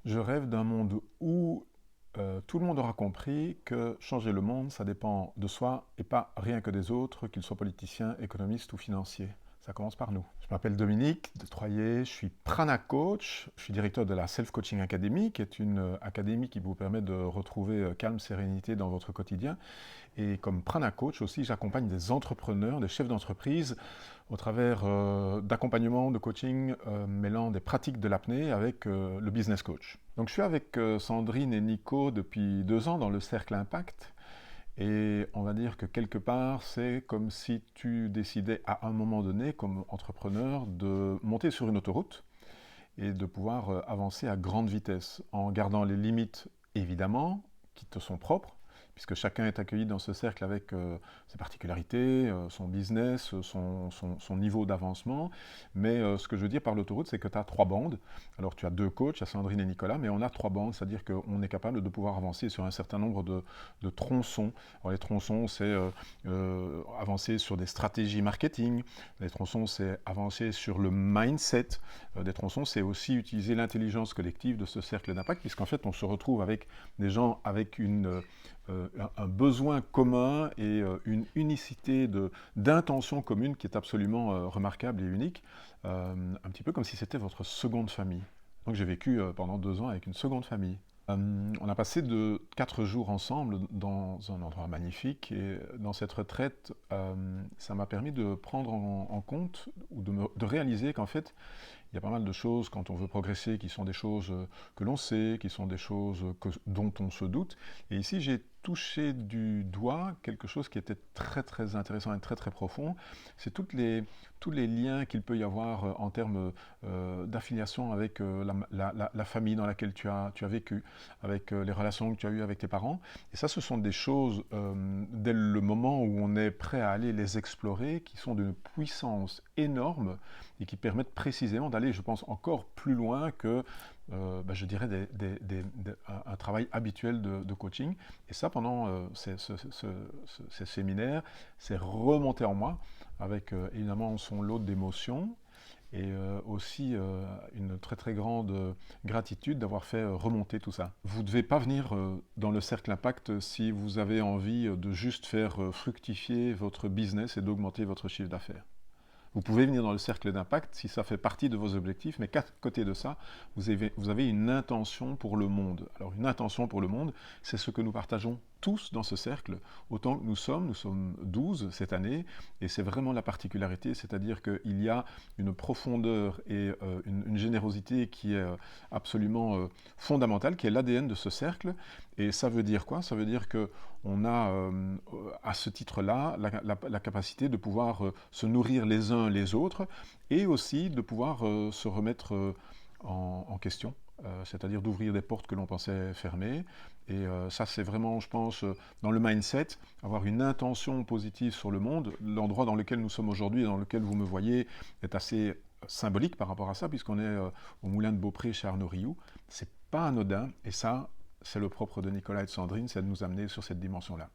Je rêve d'un monde où tout le monde aura compris que changer le monde, ça dépend de soi et pas rien que des autres, qu'ils soient politiciens, économistes ou financiers. Ça commence par nous. Je m'appelle Dominique de Troyer, je suis Prana Coach, je suis directeur de la Self Coaching Academy, qui est une académie qui vous permet de retrouver calme, sérénité dans votre quotidien. Et comme Prana Coach aussi, j'accompagne des entrepreneurs, des chefs d'entreprise au travers d'accompagnement, de coaching, mêlant des pratiques de l'apnée avec le business coach. Donc je suis avec Sandrine et Nico depuis 2 ans dans le Cercle Impact. Et on va dire que quelque part, c'est comme si tu décidais à un moment donné, comme entrepreneur, de monter sur une autoroute et de pouvoir avancer à grande vitesse en gardant les limites, évidemment, qui te sont propres, puisque chacun est accueilli dans ce cercle avec ses particularités, son business, son niveau d'avancement. Mais ce que je veux dire par l'autoroute, c'est que tu as 3 bandes. Alors tu as 2 coachs, il y a Sandrine et Nicolas, mais on a 3 bandes, c'est-à-dire qu'on est capable de pouvoir avancer sur un certain nombre de tronçons. Alors les tronçons, c'est avancer sur des stratégies marketing. Les tronçons, c'est avancer sur le mindset. Des tronçons, c'est aussi utiliser l'intelligence collective de ce cercle d'impact, puisqu'en fait, on se retrouve avec des gens avec un besoin commun et une unicité d'intention commune qui est absolument remarquable et unique, un petit peu comme si c'était votre seconde famille. Donc j'ai vécu pendant 2 ans avec une seconde famille. On a passé 4 jours ensemble dans un endroit magnifique et dans cette retraite, ça m'a permis de prendre en compte ou de réaliser qu'en fait, il y a pas mal de choses quand on veut progresser qui sont des choses que l'on sait, qui sont des choses dont on se doute. Et ici, j'ai touché du doigt quelque chose qui était très très intéressant et très très profond. C'est tous les liens qu'il peut y avoir en termes d'affiliation avec la famille dans laquelle tu as vécu, avec les relations que tu as eues avec tes parents. Et ça, ce sont des choses, dès le moment où on est prêt à aller les explorer, qui sont d'une puissance énorme et qui permettent précisément d'aller, je pense, encore plus loin que, je dirais, un travail habituel de coaching. Et ça, pendant ces séminaires, c'est remonté en moi, avec évidemment son lot d'émotions, et aussi une très très grande gratitude d'avoir fait remonter tout ça. Vous ne devez pas venir dans le cercle impact si vous avez envie de juste faire fructifier votre business et d'augmenter votre chiffre d'affaires. Vous pouvez venir dans le cercle d'impact si ça fait partie de vos objectifs, mais qu'à côté de ça, vous avez une intention pour le monde. Alors une intention pour le monde, c'est ce que nous partageons tous dans ce cercle, autant que nous sommes 12 cette année, et c'est vraiment la particularité, c'est-à-dire qu'il y a une profondeur et une générosité qui est absolument fondamentale, qui est l'ADN de ce cercle, et ça veut dire quoi? Ça veut dire qu'on a à ce titre-là la capacité de pouvoir se nourrir les uns les autres, et aussi de pouvoir se remettre en question, c'est-à-dire d'ouvrir des portes que l'on pensait fermées. Et ça, c'est vraiment, je pense, dans le mindset, avoir une intention positive sur le monde. L'endroit dans lequel nous sommes aujourd'hui, dans lequel vous me voyez, est assez symbolique par rapport à ça, puisqu'on est au Moulin de Beaupré chez Arnaud Rioux. C'est pas anodin, et ça, c'est le propre de Nicolas et de Sandrine, c'est de nous amener sur cette dimension-là.